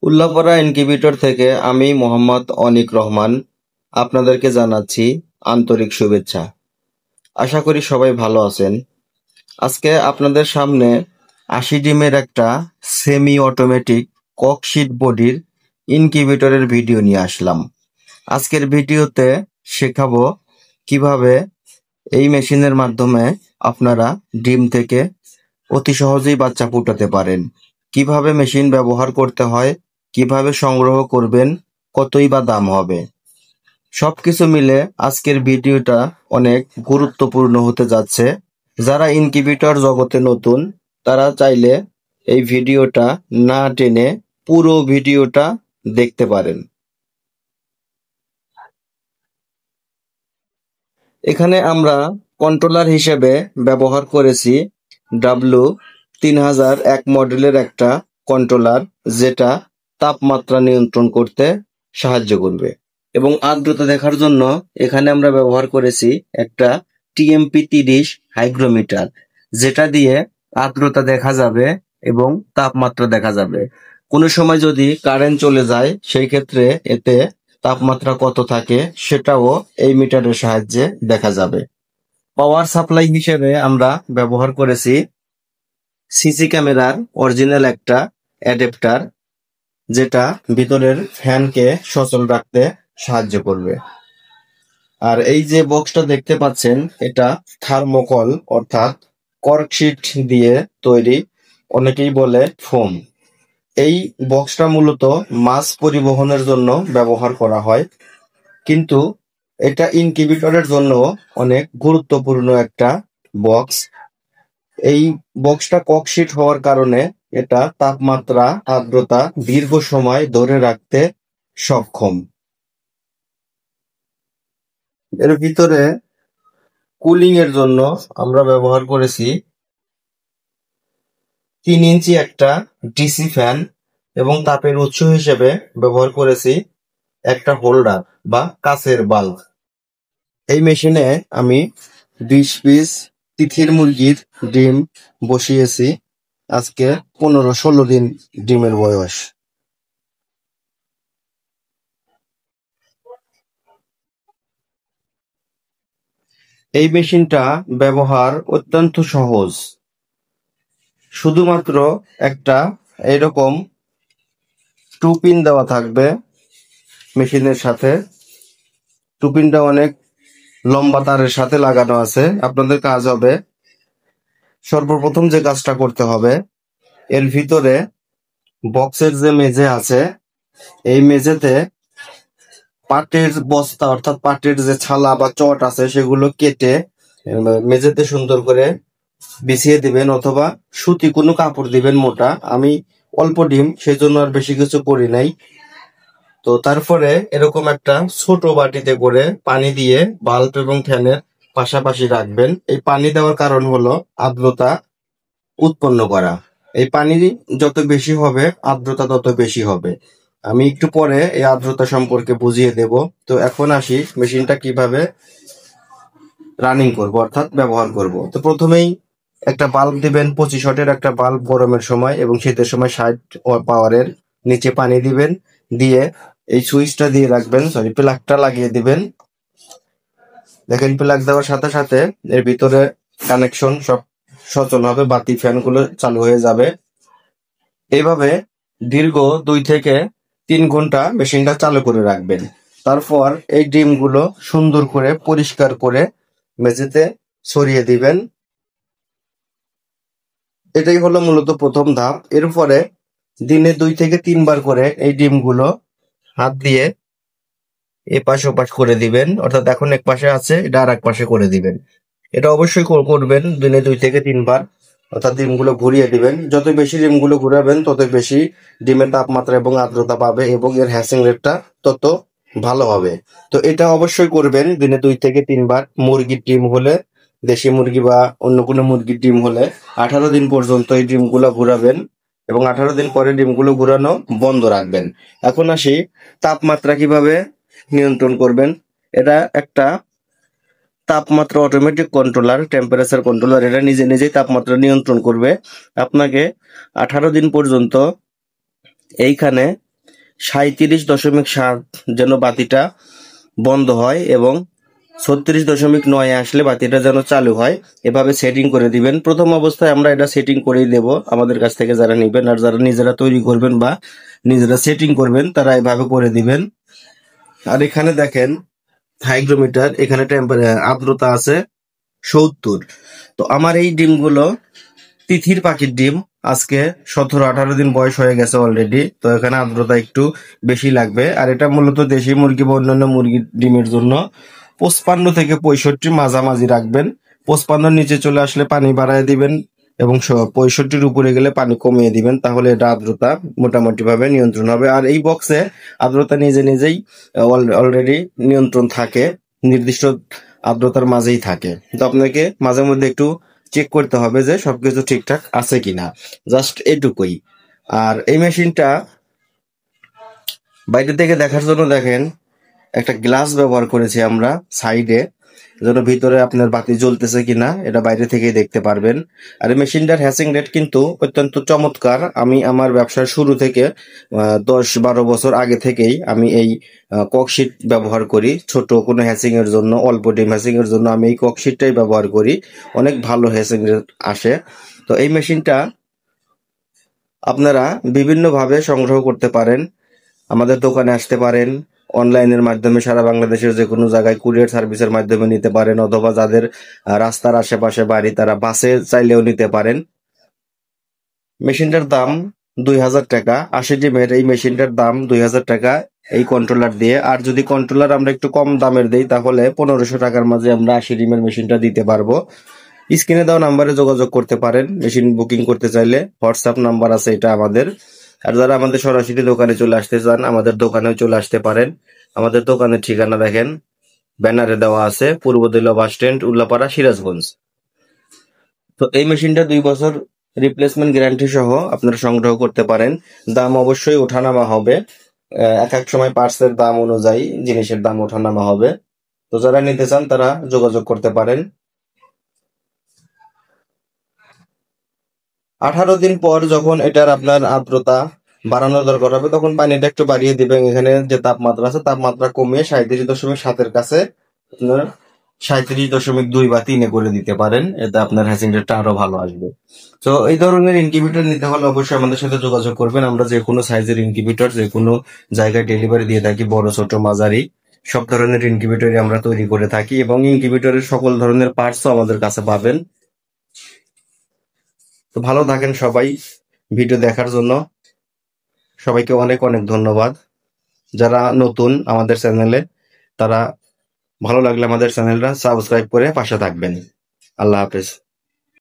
Ullapara incubator থেকে আমি মোহাম্মদ অনিক রহমান আপনাদেরকে জানাচ্ছি আন্তরিক শুভেচ্ছা। আশা করি সবাই ভালো আছেন। আজকে আপনাদের সামনে ৮০ ডিমের একটা সেমি অটোমেটিক ককশিট বডির ইনকিউবেটরের ভিডিও নিয়ে আসলাম। আজকের ভিডিওতে শেখাবো কিভাবে এই মেশিনের মাধ্যমে আপনারা ডিম থেকে অতি সহজেই বাচ্চা ফুটাতে পারেন, কিভাবে মেশিন ব্যবহার করতে হয়, কিভাবে সংগ্রহ করবেন, কতই বা দাম হবে। সবকিছু মিলে আজকের ভিডিওটা অনেক গুরুত্বপূর্ণ হতে যাচ্ছে। যারা ইনকিউবেটর জগতে নতুন তারা চাইলে এই ভিডিওটা না টেনে পুরো ভিডিওটা দেখতে পারেন। এখানে আমরা কন্ট্রোলার হিসেবে ব্যবহার করেছি W3001 মডেলের একটা কন্ট্রোলার, যেটা তাপমাত্রা নিয়ন্ত্রণ করতে সাহায্য করবে। এবং আর্দ্রতা দেখার জন্য এখানে আমরা ব্যবহার করেছি একটা TMP30 হাইগ্রোমিটার, যেটা দিয়ে আর্দ্রতা দেখা যাবে এবং তাপমাত্রা দেখা যাবে। কোনো সময় যদি কারেন্ট চলে যায় সেই ক্ষেত্রে এতে তাপমাত্রা কত থাকে সেটাও এই মিটারের সাহায্যে দেখা যাবে। পাওয়ার সাপ্লাই হিসেবে আমরা ব্যবহার করেছি সিসি ক্যামেরার অরিজিনাল একটা অ্যাডাপ্টার, যেটা ভিতরের ফ্যানকে সচল রাখতে সাহায্য করবে। আর এই যে বক্সটা দেখতে পাচ্ছেন এটা থার্মোকল অর্থাৎ কর্কশিট দিয়ে তৈরি, অনেকেই বলে ফোম। এই বক্সটা মূলত মাছ পরিবহনের জন্য ব্যবহার করা হয়, কিন্তু এটা ইনকিউবেটরের জন্য অনেক গুরুত্বপূর্ণ একটা বক্স। এই বক্সটা ককশিট হওয়ার কারণে এটা তাপমাত্রা, আর্দ্রতা দীর্ঘ সময় ধরে রাখতে সক্ষম। এর ভিতরে কুলিং এর জন্য আমরা ব্যবহার করেছি ৩ ইঞ্চি একটা ডিসি ফ্যান এবং তাপের উৎস হিসেবে ব্যবহার করেছি একটা হোল্ডার বা কাচের বাল্ব। এই মেশিনে আমি ২০ পিস তিথির মুরগির ডিম বসিয়েছি। আজকে ১৫-১৬ দিন ডিমের বয়স। এই মেশিনটা ব্যবহার অত্যন্ত সহজ। শুধুমাত্র একটা এরকম টুপিন দেওয়া থাকবে মেশিনের সাথে। টুপিনটা অনেক লম্বা তারের সাথে লাগানো আছে। আপনাদের কাজ হবে, সর্বপ্রথম যে কাজটা করতে হবে, এর ভিতরে বক্সের যে মেঝে আছে এই মেঝেতে পাটের বস্তা অর্থাৎ পাটের যে ছালা বা চট আছে সেগুলো কেটে মেঝেতে সুন্দর করে বিছিয়ে দিবেন, অথবা সুতি কোনো কাপড় দিবেন মোটা। আমি অল্প ডিম সেই জন্য আর বেশি কিছু করি নাই। তো তারপরে এরকম একটা ছোট বাটিতে করে পানি দিয়ে বাল্ব এবং ফ্যানের পাশাপাশি রাখবেন। এই পানি দেওয়ার কারণ হলো আর্দ্রতা উৎপন্ন করা। এই পানি যত বেশি হবে আর্দ্রতা তত বেশি হবে। আমি একটু পরে এই আর্দ্রতা সম্পর্কে বুঝিয়ে দেব। তো এখন আসি মেশিনটা কিভাবে রানিং করব অর্থাৎ ব্যবহার করব। তো প্রথমেই একটা বাল্ব দিবেন 25 ওয়াটের একটা বাল্ব গরমের সময়, এবং শীতের সময় 60 পাওয়ারের। নিচে পানি দিবেন, দিয়ে এই সুইচটা দিয়ে রাখবেন, প্লাগটা লাগিয়ে দিবেন। দেখেন প্লাগ দেওয়ার সাথে সাথে এর ভিতরে কানেকশন সব সচল হবে, বাতি ফ্যানগুলো চালু হয়ে যাবে। এইভাবে দীর্ঘ 2 থেকে 3 ঘন্টা মেশিনটা চালু করে রাখবেন। তারপর এই ডিমগুলো সুন্দর করে পরিষ্কার করে মেঝেতে ছড়িয়ে দিবেন। এটাই হলো মূলত প্রথম ধাপ। এরপরে দিনে 2 থেকে 3 বার করে এই ডিমগুলো হাত দিয়ে এপাশ ওপাশ করে দিবেন, অর্থাৎ এখন এক পাশে আছে এটা আর এক পাশে করে দিবেন। এটা অবশ্যই করবেন দিনে 2 থেকে 3 বার, অর্থাৎ ডিমগুলো ঘুরিয়ে দিবেন। যত বেশি ডিমগুলো ঘুরাবেন তত বেশি ডিমের তাপমাত্রা এবং আর্দ্রতা পাবে, এবং এর হ্যাচিং রেটটা তত ভালো হবে। তো এটা অবশ্যই করবেন দিনে 2 থেকে 3 বার। মুরগির ডিম হলে, দেশি মুরগি বা অন্য কোনো মুরগির ডিম হলে 18 দিন পর্যন্ত এই ডিমগুলো ঘুরাবেন, এবং 18 দিন পরে ডিমগুলো ঘুরানো বন্ধ রাখবেন। এখন আসি তাপমাত্রা কিভাবে নিয়ন্ত্রণ করবেন। এটা একটা তাপমাত্রা অটোমেটিক কন্ট্রোলার, টেম্পারেচার কন্ট্রোলার। এটা নিজে নিজেই তাপমাত্রা নিয়ন্ত্রণ করবে। আপনাকে 18 দিন পর্যন্ত এইখানে 37.7 যেন বাতিটা বন্ধ হয় এবং 36.9 আসলে বাতিটা যেন চালু হয়, এভাবে সেটিং করে দিবেন। প্রথম অবস্থায় আমরা এটা সেটিং করেই দেব আমাদের কাছ থেকে যারা নিবেন, আর যারা নিজেরা তৈরি করবেন বা নিজেরা সেটিং করবেন তারা এভাবে করে দিবেন। আর এখানে দেখেন হাইগ্রোমিটার, এখানে আর্দ্রতা আছে 70। তো আমার এই ডিমগুলো তিথির পাখির ডিম, আজকে 17-18 দিন বয়স হয়ে গেছে অলরেডি। তো এখানে আর্দ্রতা একটু বেশি লাগবে। আর এটা মূলত দেশি মুরগি বা অন্যান্য মুরগির ডিমের জন্য 55 থেকে 65 মাঝামাঝি রাখবেন। 55 নিচে চলে আসলে পানি বাড়ায় দিবেন এবং 65 উপরে গেলে পানি কমিয়ে দিবেন, তাহলে এটা আর্দ্রতা মোটামুটি ভাবে নিয়ন্ত্রণ হবে। আর এই বক্সে আর্দ্রতা নিজে নিজেই অলরেডি নিয়ন্ত্রণ থাকে, নির্দিষ্ট আর্দ্রতার মাঝেই থাকে। তো আপনাকে মাঝে মধ্যে একটু চেক করতে হবে যে সবকিছু ঠিকঠাক আছে কিনা, জাস্ট এটুকুই। আর এই মেশিনটা বাইরে থেকে দেখার জন্য দেখেন একটা গ্লাস ব্যবহার করেছি আমরা সাইডে, যেন ভিতরে আপনার বাতি জ্বলতেছে কিনা এটা বাইরে থেকেই দেখতে পারবেন। আর এই মেশিনটার হ্যাচিং রেট কিন্তু অত্যন্ত চমৎকার। আমি আমার ব্যবসার শুরু থেকে 10-12 বছর আগে থেকেই আমি এই ককশিট ব্যবহার করি। ছোট কোনো হ্যাচিং এর জন্য, অল্প ডিম হ্যাচিং এর জন্য আমি এই ককশিটটাই ব্যবহার করি। অনেক ভালো হ্যাচিং রেট আসে। তো এই মেশিনটা আপনারা বিভিন্নভাবে সংগ্রহ করতে পারেন। আমাদের দোকানে আসতে পারেন, অনলাইনের মাধ্যমে সারা বাংলাদেশের যে কোনো জায়গায় কুরিয়ার সার্ভিসের মাধ্যমে নিতে পারেন, অথবা যাদের রাস্তার আশেপাশে বাড়ি তারা বাসে চাইলেও নিতে পারেন। মেশিনটার দাম 2000 টাকা। 80 ডিমের এই মেশিনটার দাম 2000 টাকা এই কন্ট্রোলার দিয়ে। আর যদি কন্ট্রোলার আমরা একটু কম দামের দেই তাহলে 1500 টাকার মাঝে আমরা 80 ডিমের মেশিনটা দিতে পারবো। স্ক্রিনে দেওয়া নাম্বারে যোগাযোগ করতে পারেন মেশিন বুকিং করতে চাইলে। হোয়াটসঅ্যাপ নাম্বার আছে এটা আমাদের। আর যারা আমাদের সরাসরি দোকানে চলে আসতে চান আমাদের দোকানেও চলে আসতে পারেন। আমাদের দোকানের ঠিকানা দেখেন ব্যানারে দেওয়া আছে, পূর্ব দিলা বাস স্ট্যান্ড, উল্লাপাড়া, সিরাজগঞ্জ। তো এই মেশিনটা 2 বছর রিপ্লেসমেন্ট গ্যারান্টি সহ আপনারা সংগ্রহ করতে পারেন। দাম অবশ্যই ওঠানামা হবে, এক এক সময় পার্টসের দাম অনুযায়ী জিনিসের দাম ওঠানামা হবে। তো যারা নিতে চান তারা যোগাযোগ করতে পারেন। 18 দিন পর যখন এটার আপনার আর্দ্রতা বাড়ানোর দরকার হবে তখন পানিটা একটু বাড়িয়ে দিবেন। এখানে যে তাপমাত্রা আছে তাপমাত্রা কমিয়ে 37.7 কাছে আপনার 37.2 বা 3 করে দিতে পারেন, এতে আপনার হ্যাচিং রেটটা আরো ভালো আসবে। তো এই ধরনের ইনকিউবেটর নিতে হলে অবশ্যই আমাদের সাথে যোগাযোগ করবেন। আমরা যে কোনো সাইজের ইনকিউবেটর যে কোনো জায়গায় ডেলিভারি দিয়ে থাকি, বড় ছোট মাঝারি সব ধরনের ইনকিউবেটরই আমরা তৈরি করে থাকি এবং ইনকিউবেটরের সকল ধরনের পার্টসও আমাদের কাছে পাবেন। তো ভালো থাকেন সবাই। ভিডিও দেখার জন্য সবাইকে অনেক অনেক ধন্যবাদ। যারা নতুন আমাদের চ্যানেলে তারা ভালো লাগলে আমাদের চ্যানেলটা সাবস্ক্রাইব করে পাশে থাকবেন। আল্লাহ হাফেজ।